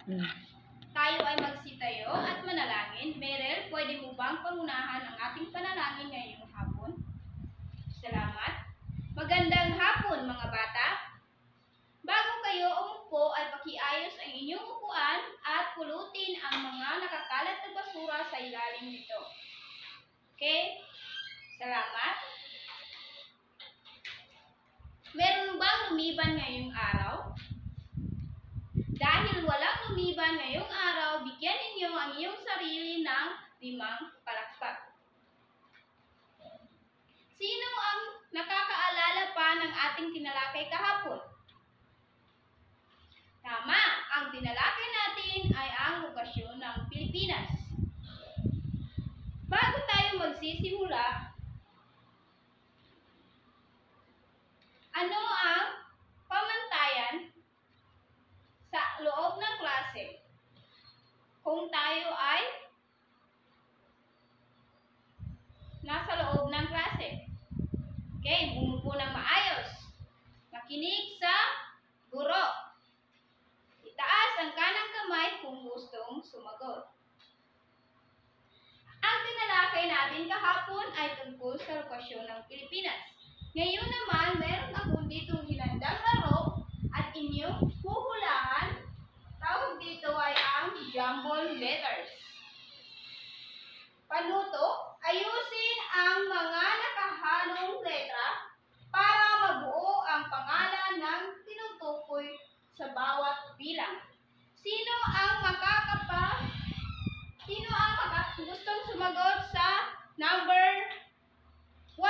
Tayo ay magsitayo at manalangin. Merel, pwede mo bang pangunahan ang ating panalangin ngayong hapon? Salamat. Magandang hapon mga bata. Bago kayo umupo ay pakiayos ang inyong upuan at pulutin ang mga nakakalat na basura sa ilalim nito. Okay? Salamat. Meron bang lumiban ngayong araw? Dahil walang lumiban ngayong araw, bigyan ninyo ang iyong sarili ng 5 palakpak. Sino ang nakakaalala pa ng ating tinalakay kahapon? Tama, ang tinalakay natin ay ang lokasyon ng Pilipinas. Bago tayo magsisimula, ano ang pamantayan sa loob ng klase kung tayo ay nasa loob ng klase? Okay, bumupo ng maayos. Makinig sa guro. Itaas ang kanang kamay kung gustong sumagot. Ang tinalakay natin kahapon ay tungkol sa lokasyon ng Pilipinas. Ngayon naman, meron akong ditong hinandang laro at inyong huhulaan. Tawag dito ay ang jumble letters. Panuto, ayusin ang mga nakahalong letra para mabuo ang pangalan ng tinutukoy sa bawat bilang. Sino ang gustong sumagot sa number 1?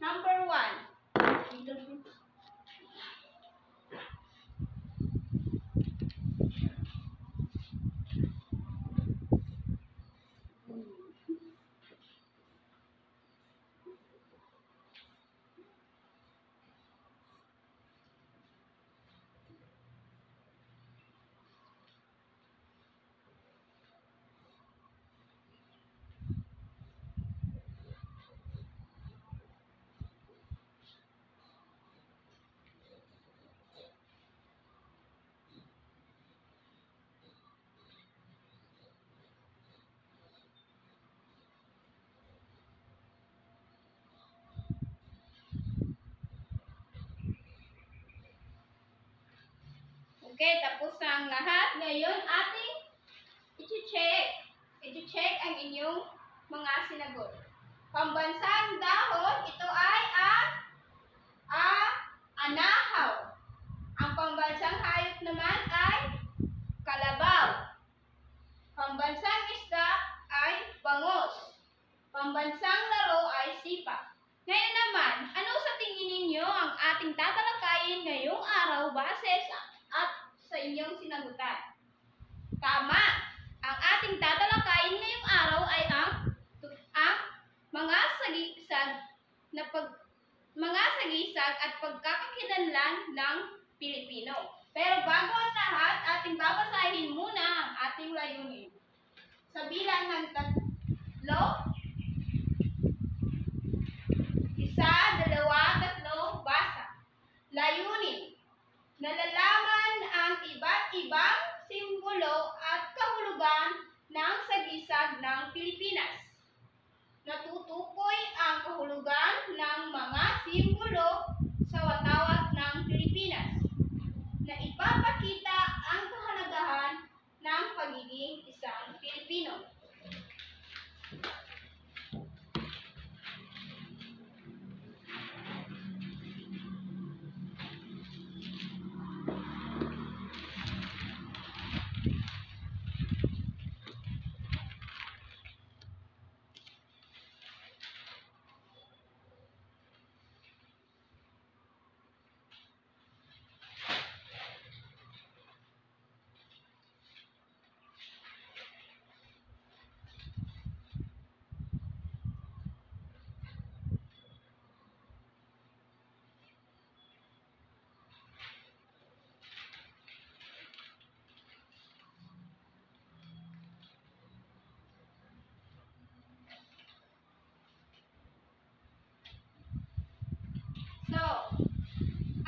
Number 1. Okay, tapos na ang lahat. Ngayon, ating i-check ang inyong mga sinagot. Pambansang dahon, ito ay anahaw. Ang pambansang hayop naman ay kalabaw. Pambansang isda ay bangos. Pambansang laro ay sipa. Ngayon naman, ano sa tingin ninyo ang ating tatalakayin ngayong araw base sa inyong sinagutan? Tama! Ang ating tatalakayin ngayong araw ay ang mga sagisag at pagkakakilanlan ng Pilipino. Pero bago ang lahat, ating babasahin muna ang ating layunin. Sa bilang ng 3, 1, 2, 3, basa. Layunin. Nalalaman ang iba't ibang simbolo at kahulugan ng sagisag ng Pilipinas. Natutukoy ang kahulugan ng mga simbolo sa watawat ng Pilipinas na ipapakita ang kahalagahan ng pagiging isang Pilipino.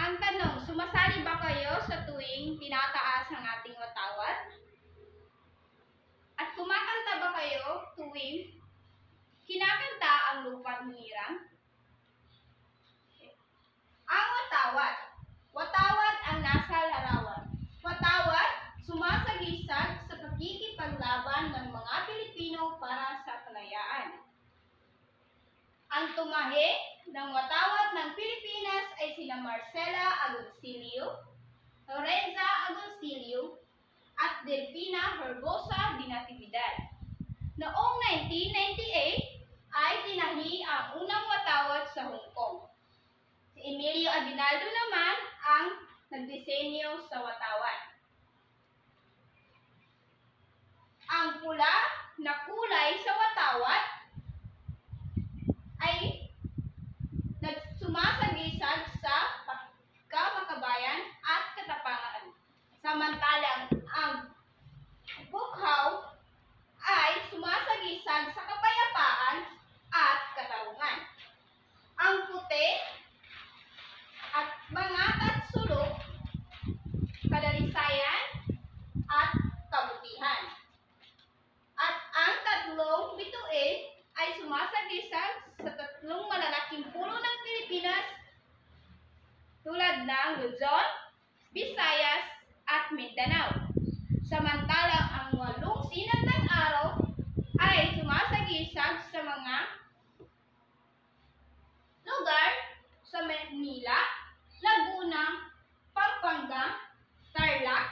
Ang tanong, sumasali ba kayo sa tuwing tinataas ang ating watawat? At kumakanta ba kayo tuwing kinakanta ang lupang hirang? Ang watawat. Watawat ang nasa larawan. Watawat, sumasagisag sa pakikipaglaban ng mga Pilipino para sa kalayaan. Ang tumahi ng watawat ng Pilipinas ay sina Marcela Agoncillo, Lorenza Agoncillo, at Delfina Herbosa de Natividad. Noong 1998 ay tinahi ang unang watawat sa Hong Kong. Si Emilio Aguinaldo naman ang nagdisenyo sa watawat. Ang pula na kulay sa watawat ay nagsumasagisag sa pagkamakabayan at katapangan. Samantalang ang bukhaw ay sumasagisag sa kapayapaan at katarungan. Ang puti at bangat at sulok, kadalisayan at kabutihan. At ang tatlong bituin ay sumasagisag sa tatlong malalaking pulo ng Pilipinas tulad ng Luzon, Visayas, at Mindanao. Samantalang ang 8 sinag ng araw ay sumasagisag sa mga lugar sa Manila, Laguna, Pampanga, Tarlac,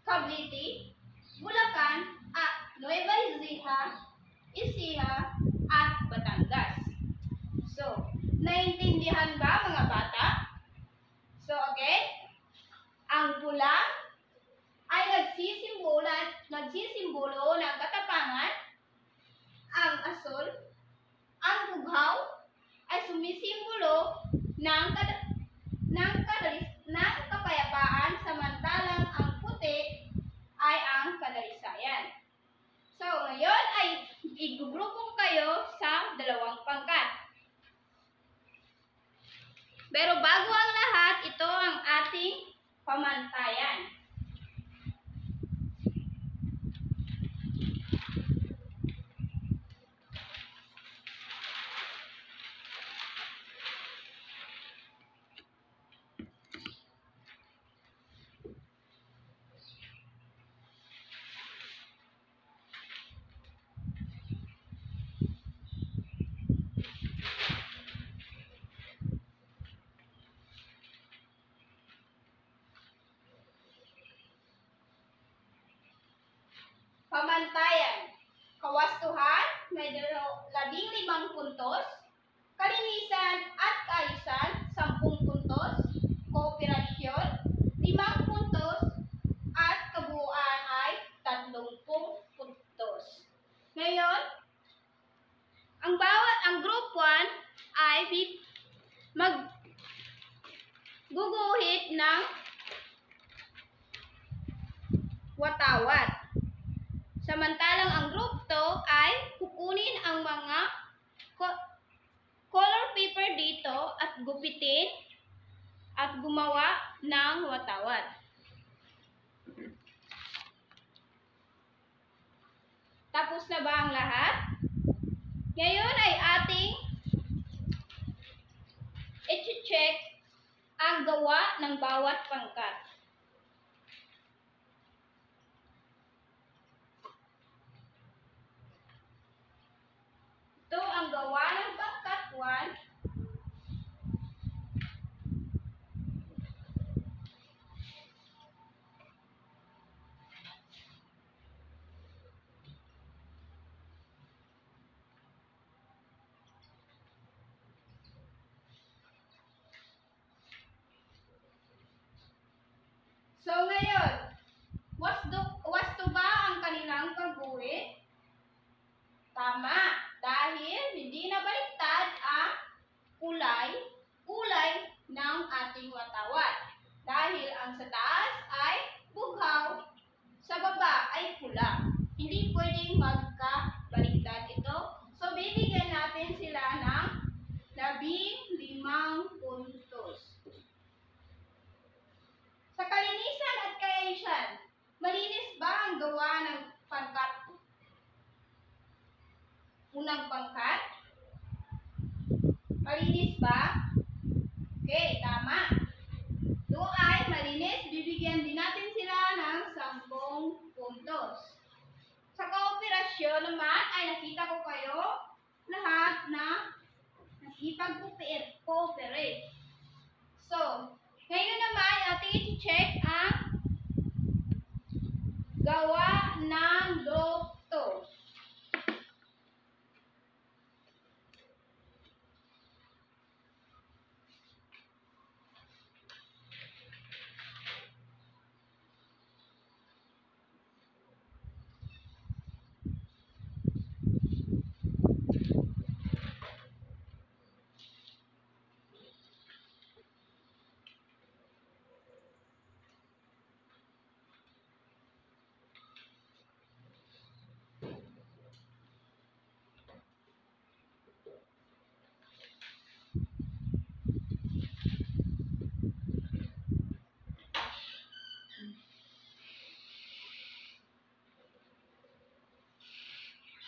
Cavite, Bulacan, at Nueva Ecija, at Batangas. So, naintindihan ba mga bata? So, again, ang pula ay nagsisimbolo ng katapangan, ang asul, ang bughaw ay sumisimbolo ng kapayapaan, samantalang ang puti ay ang kadalisayan. So, ngayon ay igugrupo kayo sa dalawang pangkat. Pero bago ang lahat, ito ang ating pamantayan. Pamantayan. Kawastuhan, may 15 puntos. Kalinisan at kaayusan, 10 puntos. Kooperasyon, 5 puntos. At kabuuan ay 30 puntos. Ngayon, ang group 1 ay magguguhit ng watawat. Samantalang ang group 2 ay kukunin ang mga color paper dito at gupitin at gumawa ng watawat. Tapos na ba ang lahat? Ngayon ay ating i-check ang gawa ng bawat pangkat. Ito ang gawa ng pangkat 1. So ngayon, wasto ba ang kanilang pagguhit? Tama, dahil hindi na baliktad ang kulay ng ating watawat. Dahil ang sa taas ay bughaw, sa baba ay pula. Hindi pwedeng magkabaliktad ito. So bibigyan natin sila ng 15 puntos. pag-cooperate. So, ngayon naman ating i-check ang gawa ng dokto.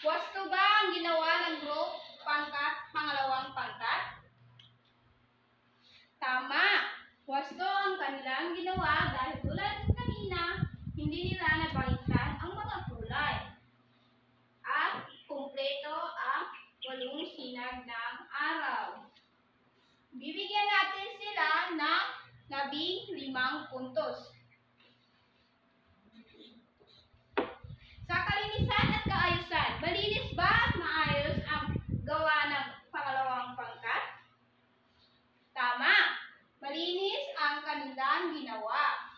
Wasto ba ang ginawa ng group pangalawang pangkat? Tama. Wasto ang kanilang ginawa dahil tulad ng kanina, hindi nila nabalikan ang mga kulay. At kumpleto ang 8 sinag ng araw. Bibigyan natin sila ng 15 puntos. Sa kalinisan at kaayusan, malinis ba at maayos ang gawa ng pangalawang pangkat? Tama. Malinis ang kanilang ginawa.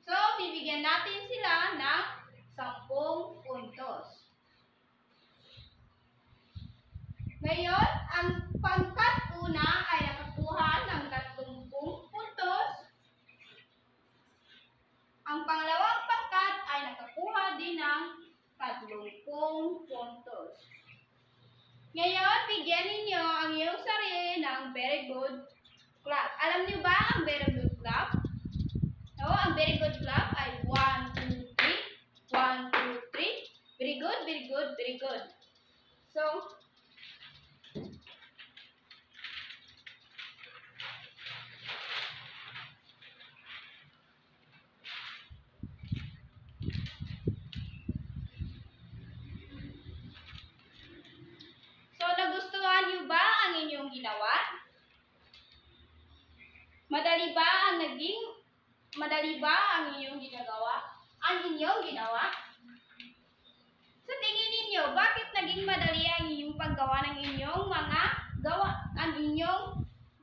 So, bibigyan natin sila ng 10 puntos. Ngayon, ang pangkat una ay nakakuha ng 30 puntos. Ang pangalawang pangkat ay nakakuha din ng 30 puntos. Ngayon, bigyan ninyo ang iyong sarili ng very good clap. Alam niyo ba ang very good clap? No, ang very good clap ay 1, 2, 3. 1, 2, 3. Very good, very good, very good. So, nagustuhan niyo ba ang inyong ginawa? Madali ba ang inyong ginagawa? Ang inyong ginawa? Sa tingin ninyo, bakit naging madali ang inyong paggawa ng inyong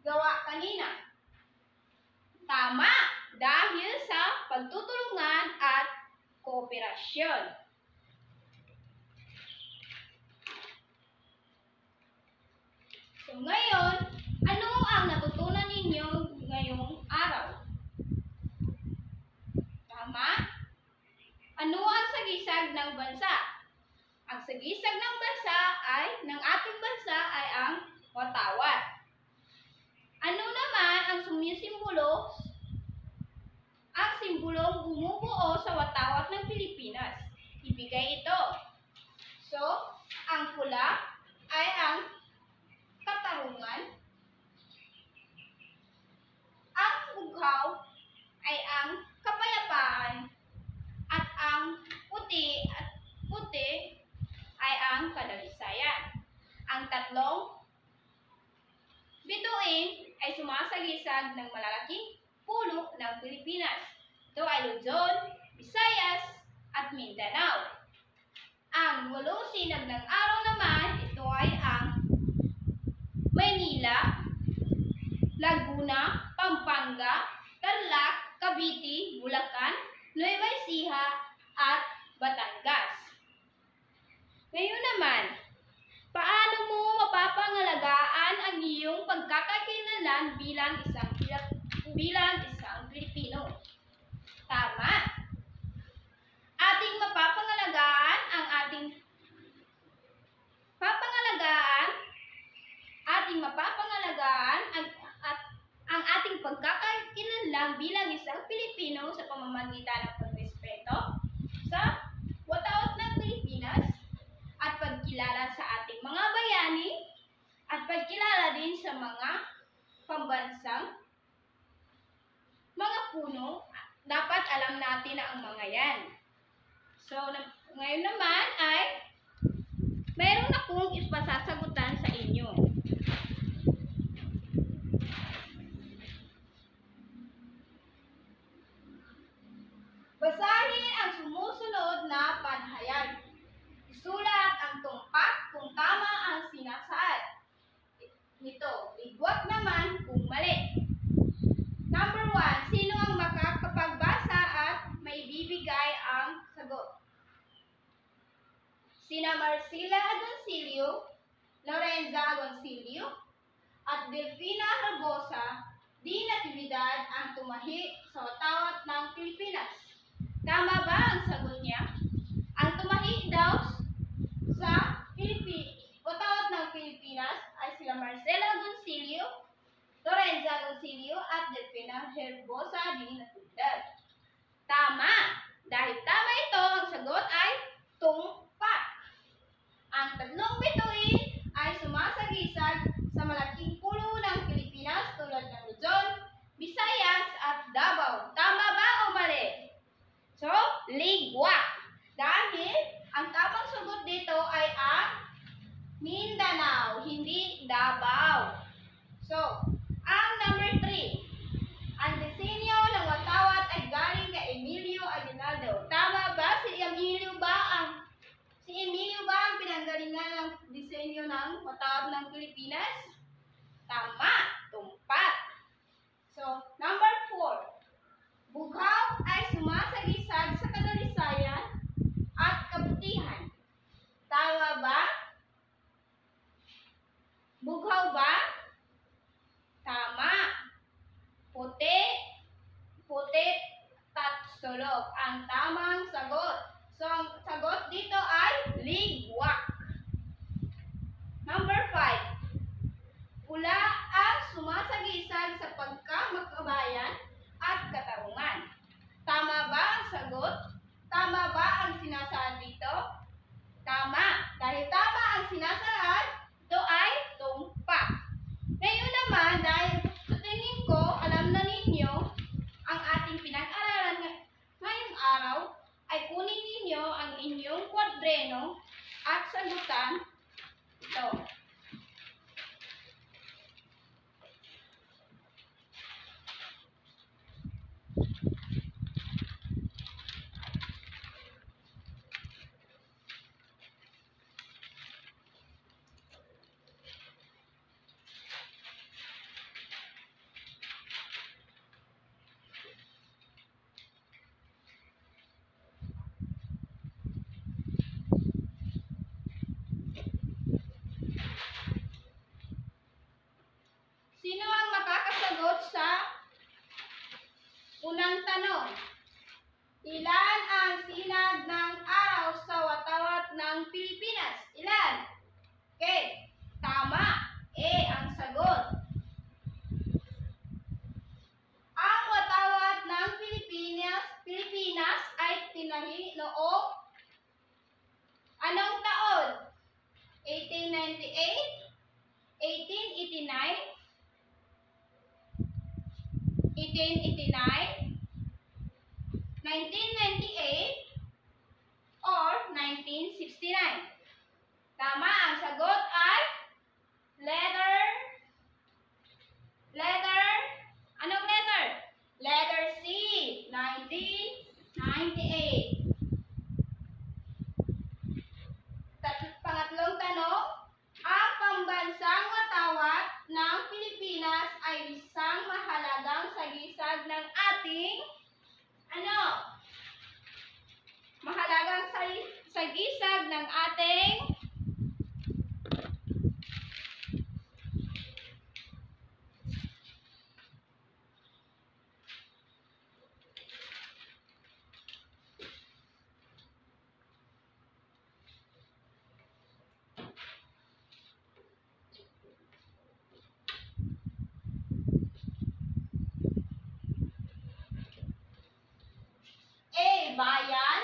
gawa kanina? Tama, dahil sa pagtutulungan at kooperasyon. So ngayon, ano ang natutunan ninyo ngayong araw? Tama? Ano ang sagisag ng bansa? Ang sagisag ng ating bansa ay ang watawat. Ano naman ang sumisimbolo? Ang simbolong bumubuo sa watawat ng Pilipinas. Ibigay ito. So, ang pula ay ang katarungan. Ang bughaw ay ang kapayapaan. At ang puti ay ang kadalisayan. Ang tatlong bituin ay sumasagisag ng malalaking pulo ng Pilipinas. Ito ay Luzon, Visayas, at Mindanao. Ang 8 sinag ng araw naman, ito ay ang Maynila, Laguna, Pampanga, Tarlac, Cavite, Bulacan, Nueva Ecija, at Batangas. Ngayon naman, paano mo mapapangalagaan ang iyong pagkakakilanlan bilang isang Pilipino? Tama. Ating mapapangalagaan ang ating pagkakakilanlan bilang isang Pilipino sa pamamagitan ng pagrespeto sa watawat ng Pilipinas at pagkilala sa ating mga bayani at pagkilala din sa mga pambansang mga puno. Dapat alam natin na ang mga yan. So, ngayon naman ay mayroon akong ipasasagutan sa inyo. sina Marcela Agoncillo, Lorenza Agoncillo, at Delfina Rabosa di Natividad ang tumahi sa watawat ng Pilipinas. Tama ba ang sagot niya? Ang tumahi daw sa watawat ng Pilipinas ay sila Marcela Agoncillo, Lorenza Agoncillo, at Delfina Rabosa di Natividad. Tama! Dahil tama ito, ang sagot ay tumpak. Ang tatlong bituin ay sumasagisag sa malaking pulo ng Pilipinas tulad ng Luzon, Visayas, at Davao. Tama ba o mali? So, ligwak. Dahil ang tamang sagot dito ay ang Mindanao, hindi Davao. So, ang number 3. Ang disenyo ng watawat ay galing kay Emilio Aguinaldo. Tama ba? Si Emilio ba ang pinanggalingan ng disenyo ng watawat ng Pilipinas? Tama, tumpak. So, number 4. Bughaw ay sumasagisag sa kadalisayan at kabutihan. Tama ba? Bughaw ba? Tama. Puti, tatsulok ang tamang sagot. So, ang sagot dito ay ligwak. Number 5. Pula ang sumasagisag sa pagkamakabayan at katarungan. Tama ba ang sagot? Tama ba ang sinasaad dito? Tama. Dahil tama ang sinasaad, ito ay tumpak. Ngayon naman, dahil sa tingin ko, alam na ninyo ang ating pinag-aralan ngayong araw, ay kunin ninyo ang inyong kwadreno at sagutan ito. Sino ang makakasagot sa unang tanong? Ilan ang sinag ng araw sa watawat ng Pilipinas? Ilan? Okay, tama. Ang sagot. Ang watawat ng Pilipinas ay tinahi noong anong taon? 1898, 1889, 1889, 1998, or 1969? Tama, ang sagot ay letter, anong letter? Letter C, 1998. Pangatlong tanong, ang pambansang watawat ng Pilipinas ay isang mahalagang sagisag ng ating mahalagang sagisag ng ating A. Bayan,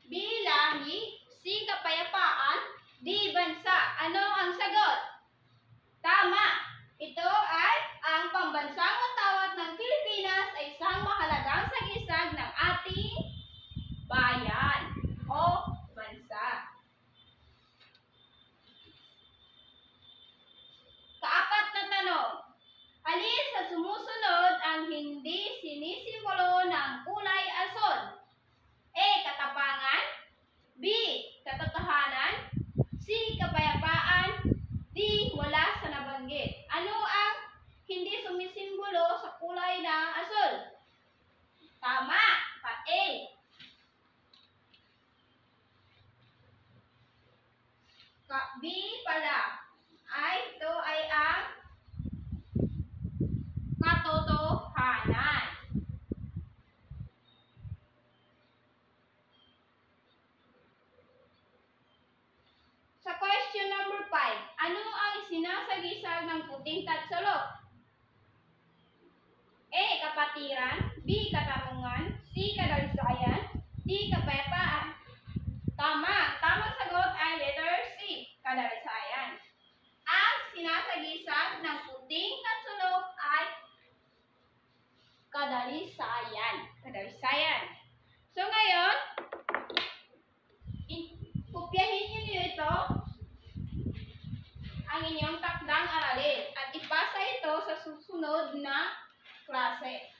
B. Lahi, C. Kapayapaan, D. Bansa. Ano ang sagot? Tama. Ito ay ang pambansang watawat ng Pilipinas ay isang mahalagang sagisag ng ating bayan o bansa. Kaapat na tanong. Alin sa sumusunod ang hindi sinisimbolo ng kulay asul? A. Katapangan, B. Katotohanan, C. Kapayapaan, D. Wala sa nabanggit. Ano ang hindi sumisimbolo sa kulay ng asul? Tama, A. B pala ay ito ay ang katotohanan. Sa question number 5, ano ang sinasagisag ng puting tatsulok? A. Kapatiran, B. Katarungan, C. Kadalisayan, D. Kapayapaan. Tamang sagot ay letter C. Kadalisayan. Ang sinasagisag ng puting tatsulok ay kadalisayan. So ngayon, kopyahin niyo ito ang inyong takdang aralin at ipasa ito sa susunod na klase.